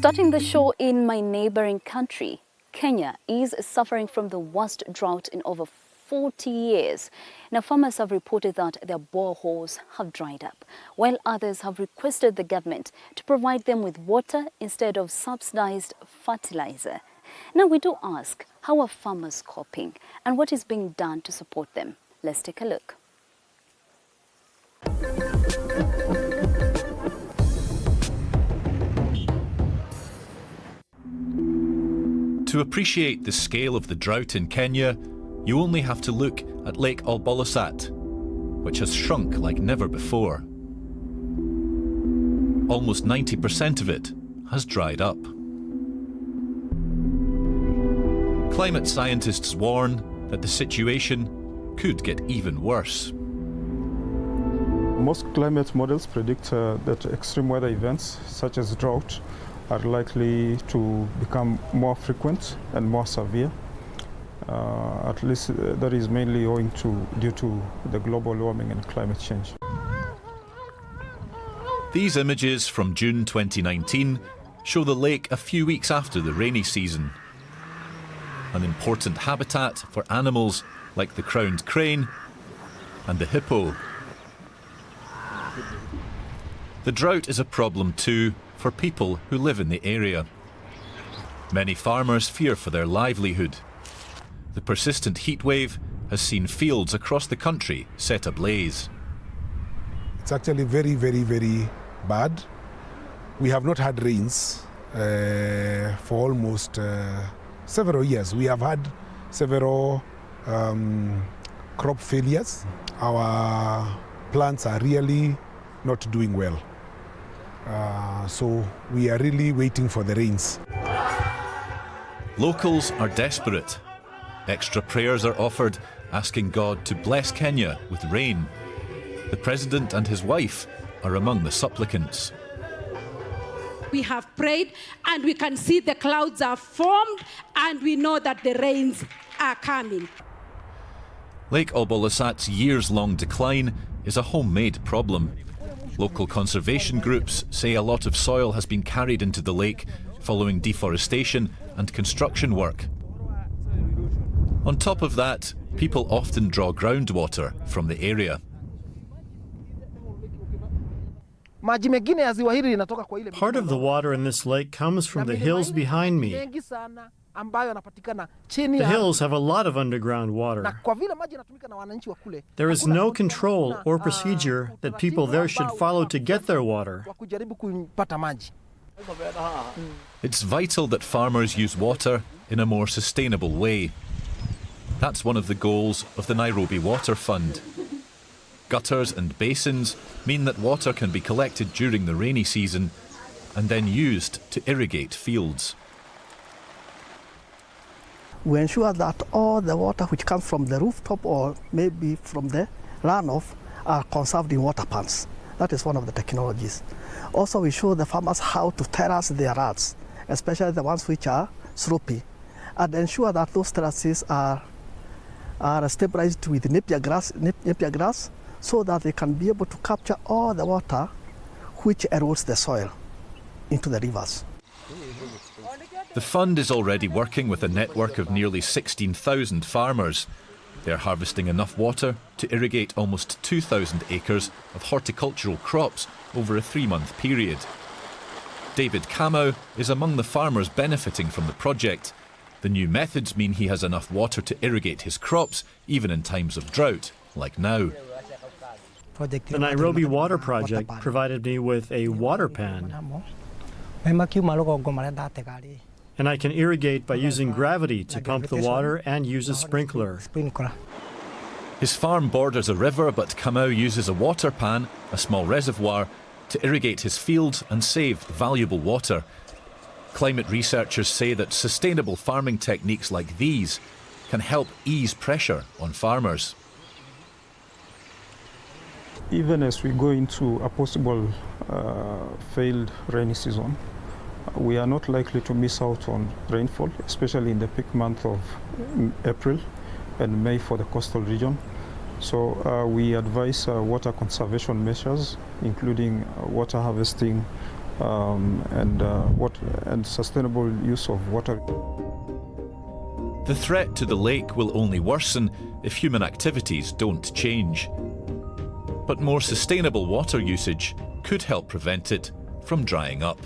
Starting the show in my neighboring country, Kenya is suffering from the worst drought in over 40 years. Now, farmers have reported that their boreholes have dried up, while others have requested the government to provide them with water instead of subsidized fertilizer. Now, we do ask, how are farmers coping and what is being done to support them? Let's take a look. To appreciate the scale of the drought in Kenya, you only have to look at Lake Olbolosat, which has shrunk like never before. Almost 90% of it has dried up. Climate scientists warn that the situation could get even worse. Most climate models predict that extreme weather events, such as drought, are likely to become more frequent and more severe. At least that is mainly due to the global warming and climate change. These images from June 2019 show the lake a few weeks after the rainy season. An important habitat for animals like the crowned crane and the hippo. The drought is a problem too for people who live in the area. Many farmers fear for their livelihood. The persistent heat wave has seen fields across the country set ablaze. It's actually very, very, very bad. We have not had rains for almost several years. We have had several crop failures. Our plants are really not doing well. So we are really waiting for the rains. Locals are desperate. Extra prayers are offered, asking God to bless Kenya with rain. The president and his wife are among the supplicants. We have prayed and we can see the clouds are formed and we know that the rains are coming. Lake Olbolosat's years-long decline is a homemade problem. Local conservation groups say a lot of soil has been carried into the lake following deforestation and construction work. On top of that, people often draw groundwater from the area. Part of the water in this lake comes from the hills behind me. The hills have a lot of underground water. There is no control or procedure that people there should follow to get their water. It's vital that farmers use water in a more sustainable way. That's one of the goals of the Nairobi Water Fund. Gutters and basins mean that water can be collected during the rainy season and then used to irrigate fields. We ensure that all the water which comes from the rooftop or maybe from the runoff are conserved in water pans. That is one of the technologies. Also, we show the farmers how to terrace their runs, especially the ones which are slopy, and ensure that those terraces are stabilized with napier grass so that they can be able to capture all the water which erodes the soil into the rivers. The fund is already working with a network of nearly 16,000 farmers. They're harvesting enough water to irrigate almost 2,000 acres of horticultural crops over a 3-month period. David Kamau is among the farmers benefiting from the project. The new methods mean he has enough water to irrigate his crops, even in times of drought, like now. The Nairobi Water Project provided me with a water pan. And I can irrigate by using gravity to pump the water and use a sprinkler. His farm borders a river, but Kamau uses a water pan, a small reservoir, to irrigate his fields and save valuable water. Climate researchers say that sustainable farming techniques like these can help ease pressure on farmers. Even as we go into a possible failed rainy season, we are not likely to miss out on rainfall, especially in the peak month of April and May for the coastal region. So we advise water conservation measures, including water harvesting, and sustainable use of water. The threat to the lake will only worsen if human activities don't change. But more sustainable water usage could help prevent it from drying up.